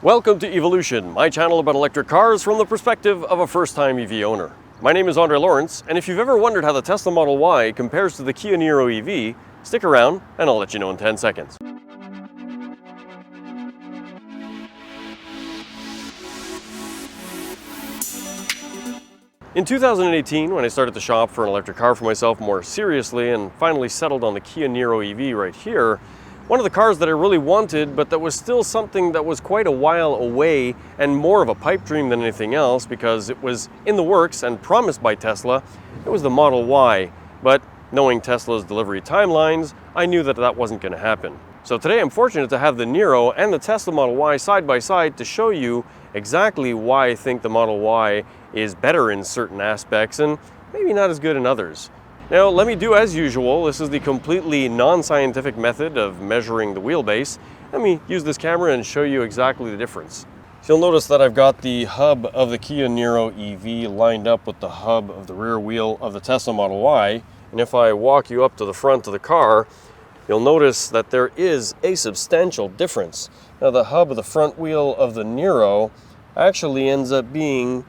Welcome to EV-olution, my channel about electric cars from the perspective of a first-time EV owner. My name is Andre Lawrence, and if you've ever wondered how the Tesla Model Y compares to the Kia Niro EV, stick around and I'll let you know in 10 seconds. In 2018, when I started to shop for an electric car for myself more seriously and finally settled on the Kia Niro EV right here, one of the cars that I really wanted, but that was still something that was quite a while away and more of a pipe dream than anything else because it was in the works and promised by Tesla, it was the Model Y. But knowing Tesla's delivery timelines, I knew that that wasn't going to happen. So today I'm fortunate to have the Niro and the Tesla Model Y side by side to show you exactly why I think the Model Y is better in certain aspects and maybe not as good in others. Now, let me do as usual. This is the completely non-scientific method of measuring the wheelbase. Let me use this camera and show you exactly the difference. So you'll notice that I've got the hub of the Kia Niro EV lined up with the hub of the rear wheel of the Tesla Model Y. And if I walk you up to the front of the car, you'll notice that there is a substantial difference. Now, the hub of the front wheel of the Niro actually ends up being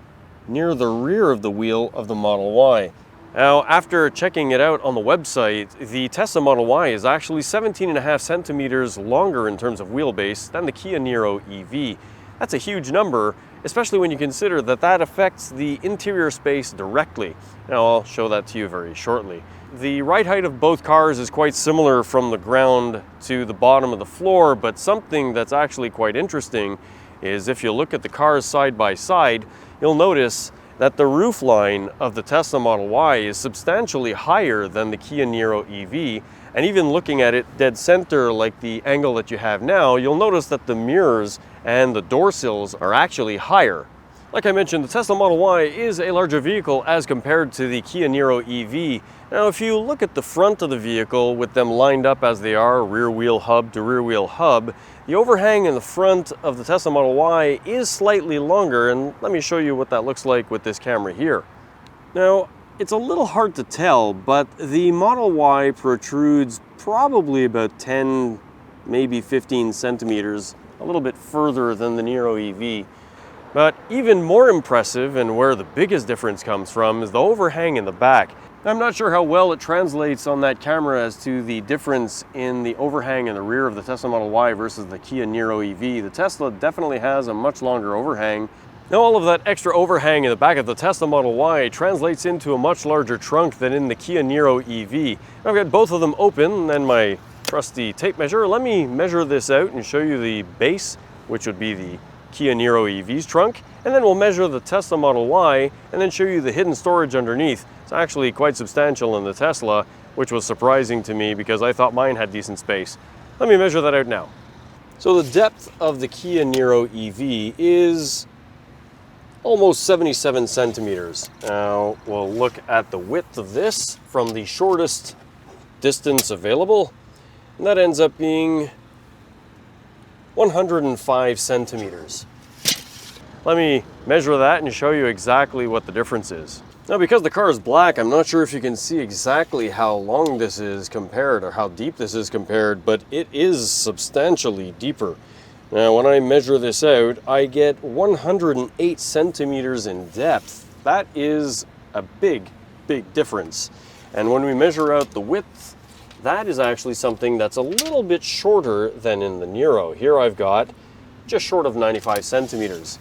near the rear of the wheel of the Model Y. Now, after checking it out on the website, the Tesla Model Y is actually 17.5 centimeters longer in terms of wheelbase than the Kia Niro EV. That's a huge number, especially when you consider that that affects the interior space directly. Now, I'll show that to you very shortly. The ride height of both cars is quite similar from the ground to the bottom of the floor, but something that's actually quite interesting is if you look at the cars side by side, you'll notice that the roof line of the Tesla Model Y is substantially higher than the Kia Niro EV. And even looking at it dead center like the angle that you have now, you'll notice that the mirrors and the door sills are actually higher. Like I mentioned, the Tesla Model Y is a larger vehicle as compared to the Kia Niro EV. Now, if you look at the front of the vehicle with them lined up as they are, rear wheel hub to rear wheel hub, the overhang in the front of the Tesla Model Y is slightly longer, and let me show you what that looks like with this camera here. Now, it's a little hard to tell, but the Model Y protrudes probably about 10, maybe 15 centimeters, a little bit further than the Niro EV. But even more impressive, and where the biggest difference comes from, is the overhang in the back. I'm not sure how well it translates on that camera as to the difference in the overhang in the rear of the Tesla Model Y versus the Kia Niro EV. The Tesla definitely has a much longer overhang. Now, all of that extra overhang in the back of the Tesla Model Y translates into a much larger trunk than in the Kia Niro EV. I've got both of them open and my trusty tape measure. Let me measure this out and show you the base, which would be the Kia Niro EV's trunk, and then we'll measure the Tesla Model Y and then show you the hidden storage underneath. It's actually quite substantial in the Tesla, which was surprising to me because I thought mine had decent space. Let me measure that out now. So the depth of the Kia Niro EV is almost 77 centimeters. Now we'll look at the width of this from the shortest distance available, and that ends up being 105 centimeters. Let me measure that and show you exactly what the difference is. Now, because the car is black, I'm not sure if you can see exactly how long this is compared or how deep this is compared, but it is substantially deeper. Now, when I measure this out, I get 108 centimeters in depth. That is a big, big difference. And when we measure out the width, that is actually something that's a little bit shorter than in the Niro. Here I've got just short of 95 centimeters.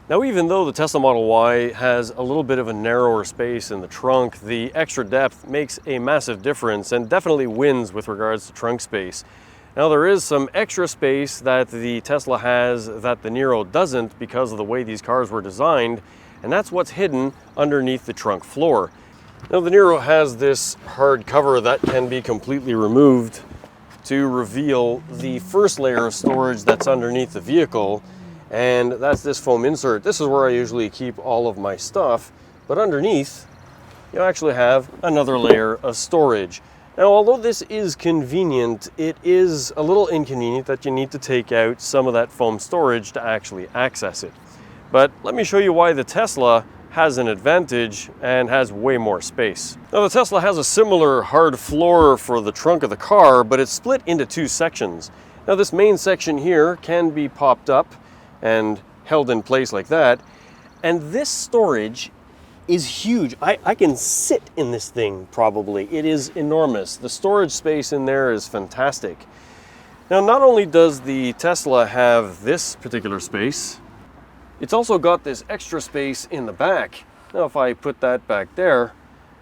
Now, even though the Tesla Model Y has a little bit of a narrower space in the trunk, the extra depth makes a massive difference and definitely wins with regards to trunk space. Now, there is some extra space that the Tesla has that the Niro doesn't because of the way these cars were designed, and that's what's hidden underneath the trunk floor. Now, the Niro has this hard cover that can be completely removed to reveal the first layer of storage that's underneath the vehicle, and that's this foam insert. This is where I usually keep all of my stuff, but underneath you actually have another layer of storage. Now, although this is convenient, it is a little inconvenient that you need to take out some of that foam storage to actually access it. But let me show you why the Tesla has an advantage and has way more space. Now, the Tesla has a similar hard floor for the trunk of the car, but it's split into two sections. Now, this main section here can be popped up and held in place like that. And this storage is huge. I can sit in this thing probably. It is enormous. The storage space in there is fantastic. Now, not only does the Tesla have this particular space, it's also got this extra space in the back. Now, if I put that back there,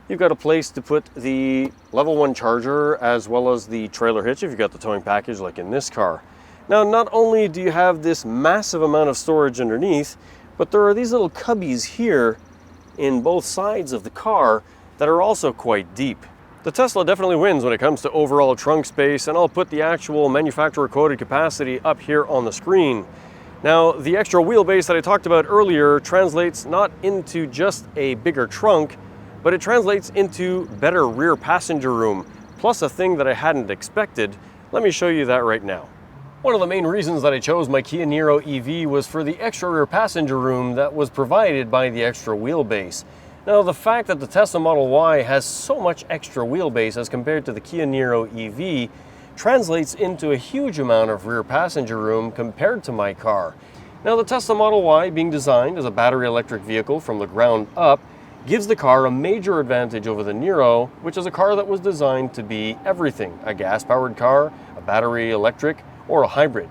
you've got a place to put the level 1 charger as well as the trailer hitch if you've got the towing package like in this car. Now, not only do you have this massive amount of storage underneath, but there are these little cubbies here in both sides of the car that are also quite deep. The Tesla definitely wins when it comes to overall trunk space, and I'll put the actual manufacturer quoted capacity up here on the screen. Now, the extra wheelbase that I talked about earlier translates not into just a bigger trunk, but it translates into better rear passenger room, plus a thing that I hadn't expected. Let me show you that right now. One of the main reasons that I chose my Kia Niro EV was for the extra rear passenger room that was provided by the extra wheelbase. Now, the fact that the Tesla Model Y has so much extra wheelbase as compared to the Kia Niro EV translates into a huge amount of rear passenger room compared to my car. Now, the Tesla Model Y, being designed as a battery electric vehicle from the ground up, gives the car a major advantage over the Niro, which is a car that was designed to be everything: a gas-powered car, a battery electric, or a hybrid.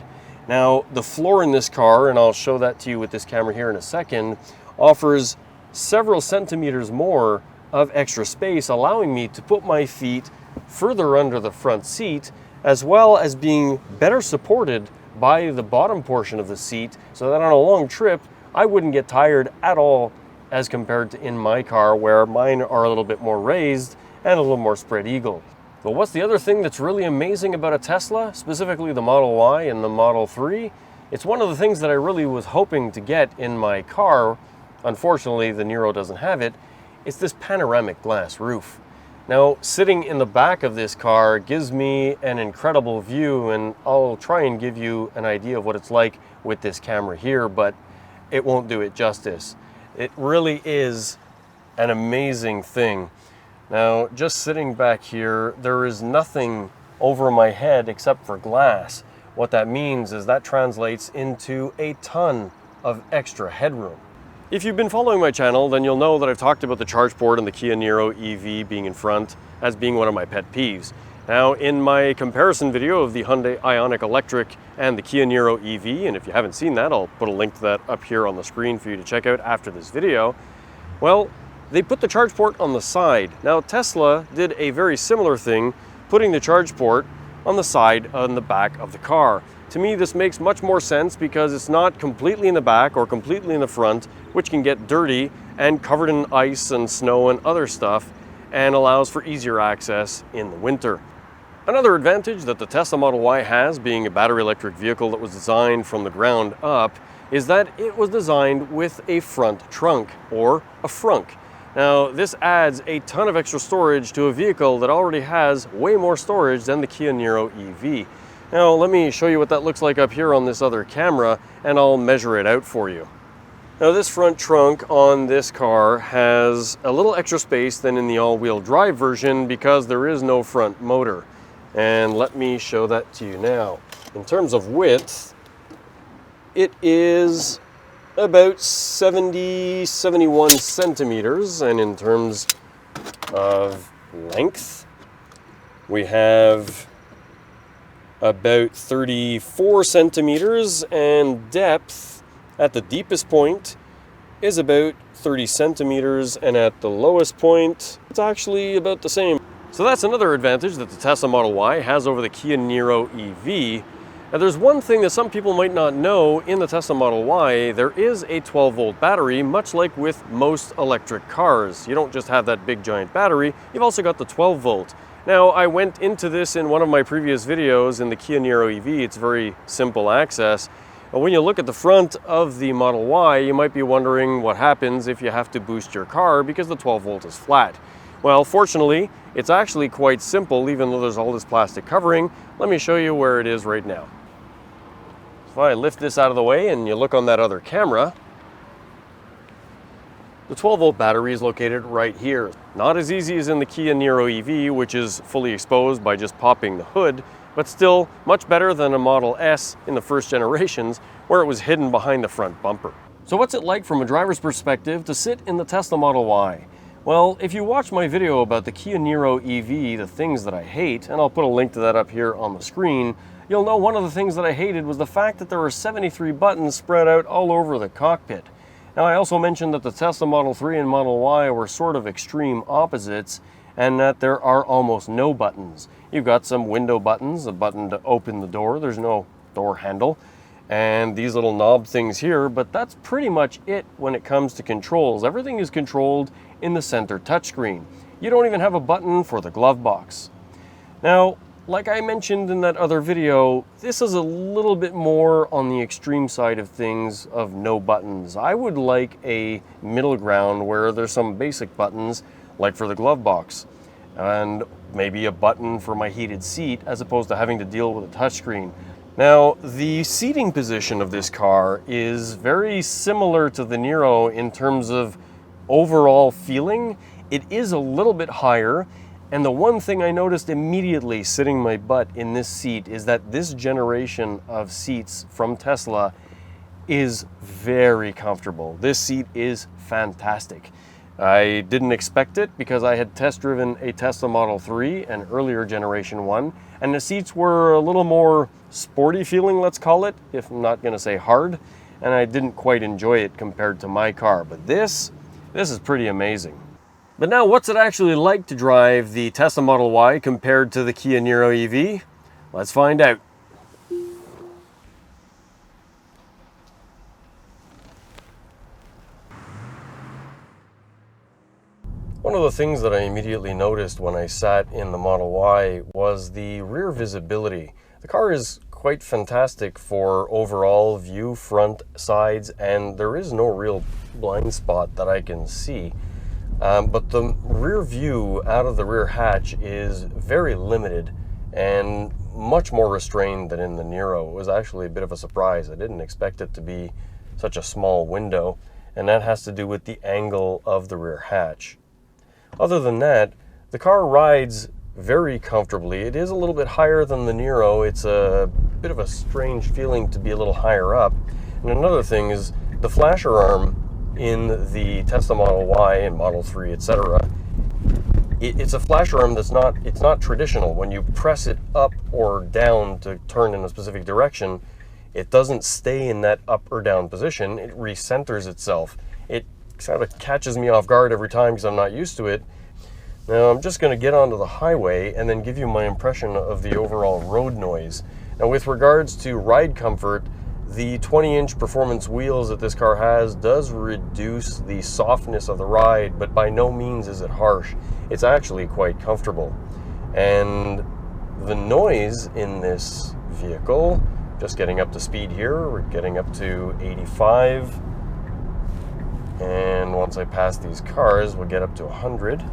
Now, the floor in this car, and I'll show that to you with this camera here in a second, offers several centimeters more of extra space, allowing me to put my feet further under the front seat, as well as being better supported by the bottom portion of the seat, so that on a long trip, I wouldn't get tired at all as compared to in my car, where mine are a little bit more raised and a little more spread eagle. But what's the other thing that's really amazing about a Tesla, specifically the Model Y and the Model 3? It's one of the things that I really was hoping to get in my car. Unfortunately, the Niro doesn't have it. It's this panoramic glass roof. Now, sitting in the back of this car gives me an incredible view, and I'll try and give you an idea of what it's like with this camera here, but it won't do it justice. It really is an amazing thing. Now, just sitting back here, there is nothing over my head except for glass. What that means is that translates into a ton of extra headroom. If you've been following my channel, then you'll know that I've talked about the charge port and the Kia Niro EV being in front as being one of my pet peeves. Now, in my comparison video of the Hyundai Ioniq Electric and the Kia Niro EV, and if you haven't seen that, I'll put a link to that up here on the screen for you to check out after this video. Well, they put the charge port on the side. Now, Tesla did a very similar thing, putting the charge port on the side on the back of the car. To me, this makes much more sense because it's not completely in the back or completely in the front, which can get dirty and covered in ice and snow and other stuff, and allows for easier access in the winter. Another advantage that the Tesla Model Y has, being a battery electric vehicle that was designed from the ground up, is that it was designed with a front trunk, or a Frunk. Now, this adds a ton of extra storage to a vehicle that already has way more storage than the Kia Niro EV. Now, let me show you what that looks like up here on this other camera, and I'll measure it out for you. Now, this front trunk on this car has a little extra space than in the all-wheel drive version because there is no front motor. And let me show that to you now. In terms of width, it is about 71 centimeters, and in terms of length, we have about 34 centimeters, and depth at the deepest point is about 30 centimeters, and at the lowest point, it's actually about the same. So that's another advantage that the Tesla Model Y has over the Kia Niro EV. Now, there's one thing that some people might not know. In the Tesla Model Y, there is a 12-volt battery, much like with most electric cars. You don't just have that big giant battery, you've also got the 12-volt. Now, I went into this in one of my previous videos in the Kia Niro EV. It's very simple access. But when you look at the front of the Model Y, you might be wondering what happens if you have to boost your car because the 12-volt is flat. Well, fortunately, it's actually quite simple, even though there's all this plastic covering. Let me show you where it is right now. If I lift this out of the way and you look on that other camera, the 12-volt battery is located right here. Not as easy as in the Kia Niro EV, which is fully exposed by just popping the hood, but still much better than a Model S in the first generations where it was hidden behind the front bumper. So what's it like from a driver's perspective to sit in the Tesla Model Y? Well, if you watch my video about the Kia Niro EV, the things that I hate, and I'll put a link to that up here on the screen, you'll know one of the things that I hated was the fact that there were 73 buttons spread out all over the cockpit. Now, I also mentioned that the Tesla Model 3 and Model Y were sort of extreme opposites, and that there are almost no buttons. You've got some window buttons, a button to open the door, there's no door handle, and these little knob things here, but that's pretty much it when it comes to controls. Everything is controlled in the center touchscreen. You don't even have a button for the glove box. Now, like I mentioned in that other video, this is a little bit more on the extreme side of things of no buttons. I would like a middle ground where there's some basic buttons, like for the glove box, and maybe a button for my heated seat as opposed to having to deal with a touchscreen. Now, the seating position of this car is very similar to the Niro in terms of overall feeling. It is a little bit higher, and the one thing I noticed immediately sitting my butt in this seat is that this generation of seats from Tesla is very comfortable. This seat is fantastic. I didn't expect it because I had test driven a Tesla Model 3, an earlier generation one, and the seats were a little more sporty feeling, let's call it, if I'm not going to say hard, and I didn't quite enjoy it compared to my car. But this is pretty amazing. But now, what's it actually like to drive the Tesla Model Y compared to the Kia Niro EV? Let's find out. One of the things that I immediately noticed when I sat in the Model Y was the rear visibility. The car is quite fantastic for overall view, front, sides, and there is no real blind spot that I can see. But the rear view out of the rear hatch is very limited and much more restrained than in the Niro. It was actually a bit of a surprise. I didn't expect it to be such a small window, and that has to do with the angle of the rear hatch. Other than that, the car rides very comfortably. It is a little bit higher than the Niro. It's a bit of a strange feeling to be a little higher up. And another thing is the flasher arm in the Tesla Model Y and Model 3, etc. It's a flasher arm that's not traditional. When you press it up or down to turn in a specific direction, it doesn't stay in that up or down position. It recenters itself. It sort of catches me off guard every time because I'm not used to it. Now I'm just going to get onto the highway and then give you my impression of the overall road noise. Now, with regards to ride comfort, the 20-inch performance wheels that this car has does reduce the softness of the ride, but by no means is it harsh. It's actually quite comfortable. And the noise in this vehicle, just getting up to speed here, we're getting up to 85. And once I pass these cars, we'll get up to 100.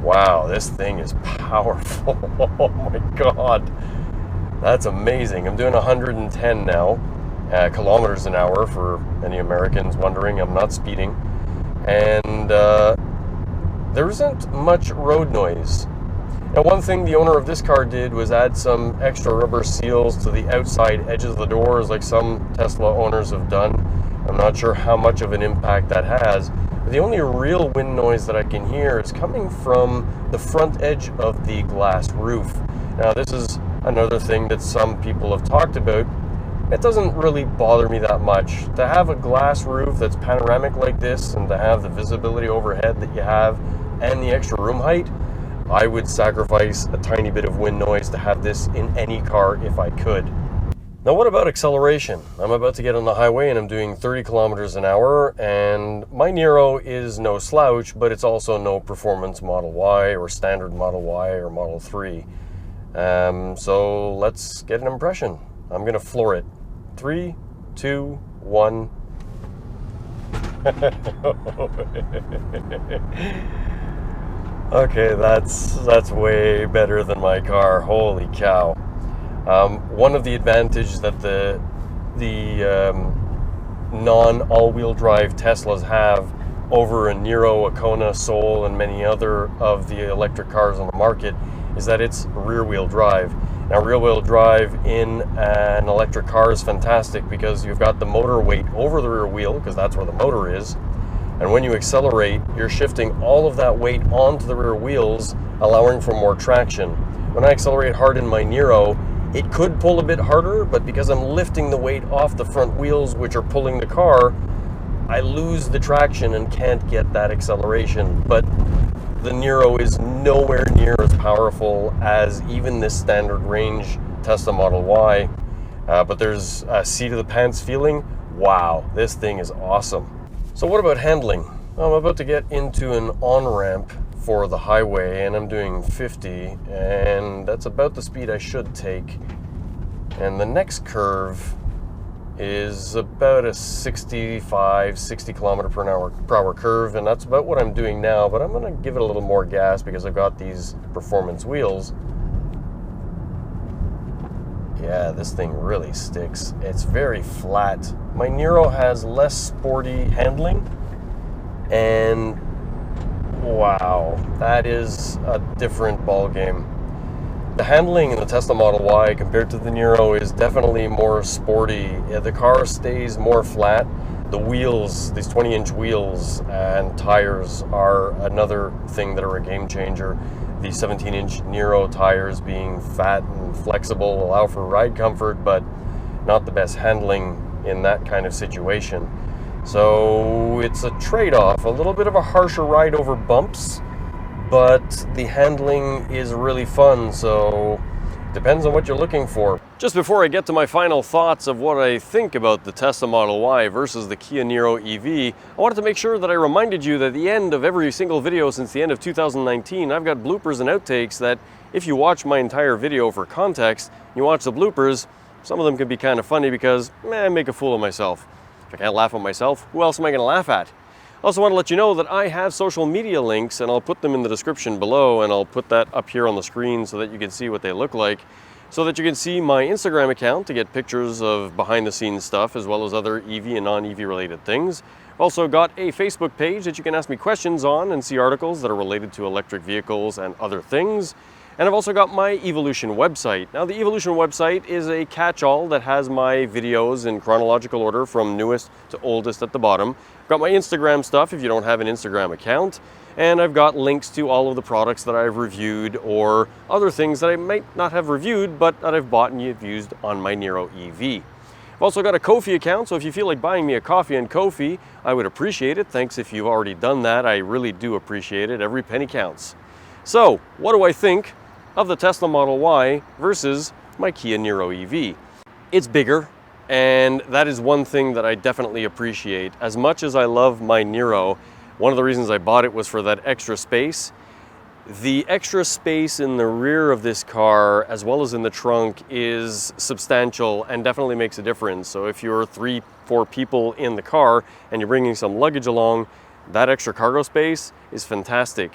Wow, this thing is powerful. Oh my God. That's amazing. I'm doing 110 now, kilometers an hour for any Americans wondering. I'm not speeding. And there isn't much road noise. Now, one thing the owner of this car did was add some extra rubber seals to the outside edges of the doors like some Tesla owners have done. I'm not sure how much of an impact that has. But the only real wind noise that I can hear is coming from the front edge of the glass roof. Now, this is another thing that some people have talked about. It doesn't really bother me that much. To have a glass roof that's panoramic like this and to have the visibility overhead that you have and the extra room height, I would sacrifice a tiny bit of wind noise to have this in any car if I could. Now, what about acceleration? I'm about to get on the highway and I'm doing 30 kilometers an hour, and my Niro is no slouch, but it's also no performance Model Y or standard Model Y or Model 3. So let's get an impression. I'm going to floor it. 3, 2, 1. Okay, that's way better than my car. Holy cow. One of the advantages that the non-all-wheel drive Teslas have over a Niro, a Kona, Soul, and many other of the electric cars on the market is that it's rear-wheel drive. Now, rear-wheel drive in an electric car is fantastic because you've got the motor weight over the rear wheel, because that's where the motor is. And when you accelerate, you're shifting all of that weight onto the rear wheels, allowing for more traction. When I accelerate hard in my Niro, it could pull a bit harder, but because I'm lifting the weight off the front wheels, which are pulling the car, I lose the traction and can't get that acceleration. But the Niro is nowhere near as powerful as even this standard range Tesla Model Y. But there's a seat of the pants feeling. Wow, this thing is awesome. So what about handling? Well, I'm about to get into an on-ramp for the highway, and I'm doing 50, and that's about the speed I should take. And the next curve is about a 65, 60 kilometer per hour curve, and that's about what I'm doing now, but I'm gonna give it a little more gas because I've got these performance wheels. Yeah, this thing really sticks. It's very flat. My Niro has less sporty handling, and wow, that is a different ball game. The handling in the Tesla Model Y compared to the Niro is definitely more sporty. The car stays more flat. The wheels, these 20-inch wheels and tires are another thing that are a game changer. The 17-inch Niro tires being fat and flexible allow for ride comfort, but not the best handling in that kind of situation. So it's a trade-off, a little bit of a harsher ride over bumps, but the handling is really fun, so depends on what you're looking for. Just before I get to my final thoughts of what I think about the Tesla Model Y versus the Kia Niro EV, I wanted to make sure that I reminded you that at the end of every single video since the end of 2019, I've got bloopers and outtakes that if you watch my entire video for context, you watch the bloopers, some of them can be kind of funny because I make a fool of myself. If I can't laugh at myself, who else am I going to laugh at? I also want to let you know that I have social media links, and I'll put them in the description below, and I'll put that up here on the screen so that you can see what they look like, so that you can see my Instagram account to get pictures of behind the scenes stuff as well as other EV and non-EV related things. I've also got a Facebook page that you can ask me questions on and see articles that are related to electric vehicles and other things. And I've also got my EV-olution website. Now, the EV-olution website is a catch-all that has my videos in chronological order from newest to oldest at the bottom. I've got my Instagram stuff if you don't have an Instagram account. And I've got links to all of the products that I've reviewed or other things that I might not have reviewed, but that I've bought and you've used on my Niro EV. I've also got a Ko-fi account, so if you feel like buying me a coffee on Ko-fi, I would appreciate it. Thanks if you've already done that. I really do appreciate it. Every penny counts. So, what do I think of the Tesla Model Y versus my Kia Niro EV? It's bigger, and that is one thing that I definitely appreciate. As much as I love my Niro, one of the reasons I bought it was for that extra space. The extra space in the rear of this car, as well as in the trunk, is substantial and definitely makes a difference. So if you're 3-4 people in the car and you're bringing some luggage along, that extra cargo space is fantastic.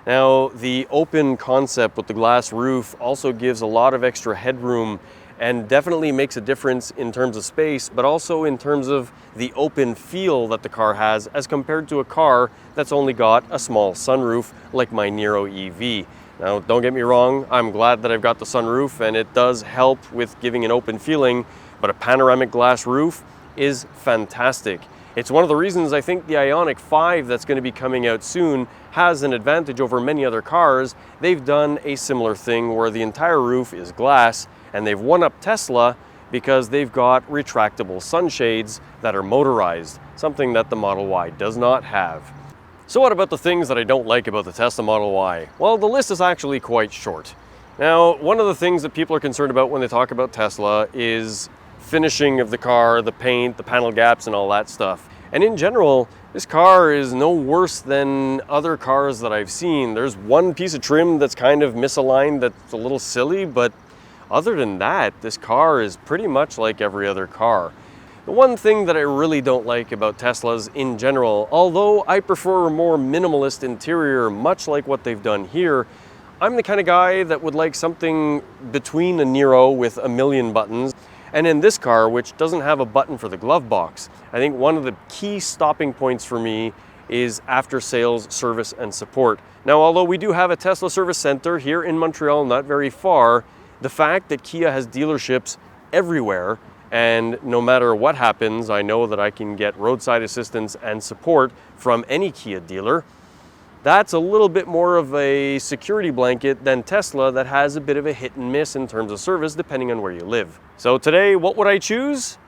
Now, the open concept with the glass roof also gives a lot of extra headroom and definitely makes a difference in terms of space, but also in terms of the open feel that the car has as compared to a car that's only got a small sunroof like my Niro EV. Now, don't get me wrong, I'm glad that I've got the sunroof and it does help with giving an open feeling, but a panoramic glass roof is fantastic. It's one of the reasons I think the Ioniq 5 that's going to be coming out soon has an advantage over many other cars. They've done a similar thing where the entire roof is glass, and they've won up Tesla because they've got retractable sunshades that are motorized, something that the Model Y does not have. So what about the things that I don't like about the Tesla Model Y? Well, the list is actually quite short. Now, one of the things that people are concerned about when they talk about Tesla is finishing of the car, the paint, the panel gaps, and all that stuff. And in general, this car is no worse than other cars that I've seen. There's one piece of trim that's kind of misaligned that's a little silly, but other than that, this car is pretty much like every other car. The one thing that I really don't like about Teslas in general, although I prefer a more minimalist interior, much like what they've done here, I'm the kind of guy that would like something between a Niro with a million buttons. And in this car, which doesn't have a button for the glove box, I think one of the key stopping points for me is after sales service and support. Now, although we do have a Tesla service center here in Montreal, not very far, The fact that Kia has dealerships everywhere, and no matter what happens, I know that I can get roadside assistance and support from any Kia dealer. That's a little bit more of a security blanket than Tesla, that has a bit of a hit and miss in terms of service depending on where you live. So today, what would I choose?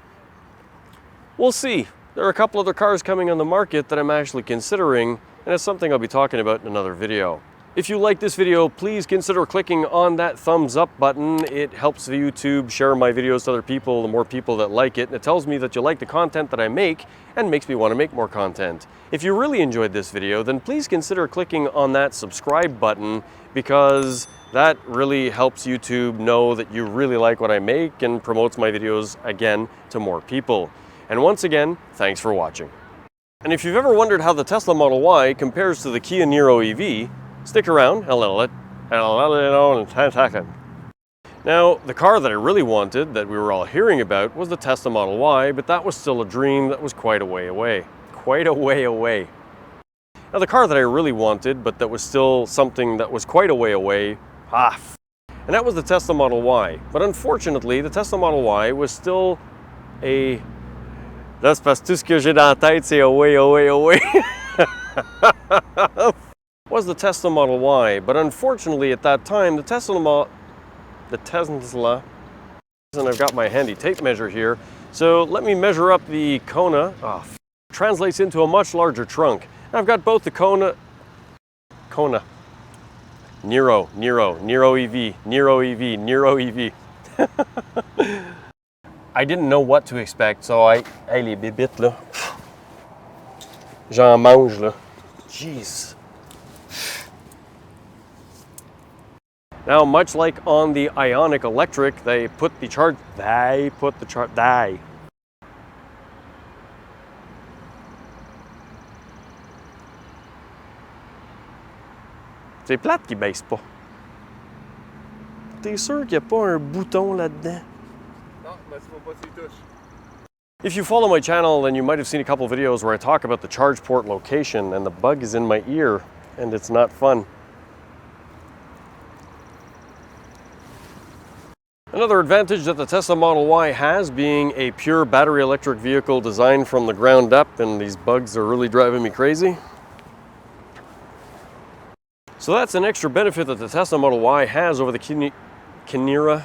We'll see. There are a couple other cars coming on the market that I'm actually considering, and it's something I'll be talking about in another video. If you like this video, please consider clicking on that thumbs up button. It helps YouTube share my videos to other people, the more people that like it, and it tells me that you like the content that I make and makes me want to make more content. If you really enjoyed this video, then please consider clicking on that subscribe button, because that really helps YouTube know that you really like what I make and promotes my videos again to more people. And once again, thanks for watching. And if you've ever wondered how the Tesla Model Y compares to the Kia Niro EV, stick around, I'll let you know in 10 seconds. Now, the car that I really wanted, that we were all hearing about, was the Tesla Model Y, but that was still a dream that was quite a way away. Quite a way away. Now, the car that I really wanted, but that was still something that was quite a way away, and that was the Tesla Model Y. But unfortunately, the Tesla Model Y was still a... Là, c'est parce que tout ce que j'ai dans la tête, c'est away, away, away. Was the Tesla Model Y, but unfortunately at that time, and I've got my handy tape measure here, so let me measure up the Kona. Translates into a much larger trunk. And I've got both the Niro EV. I didn't know what to expect, so hey, les bébites là, j'en mange là, jeez. Now, much like on the Ioniq Electric, they put the charge. C'est plate qui baisse pas. T'es sûr qu'il n'y a pas un bouton là-dedans? Non, mais tu vas pas s'y toucher. If you follow my channel, then you might have seen a couple videos where I talk about the charge port location, and the bug is in my ear, and it's not fun. Another advantage that the Tesla Model Y has, being a pure battery electric vehicle designed from the ground up, and these bugs are really driving me crazy. So that's an extra benefit that the Tesla Model Y has over the Kia Niro.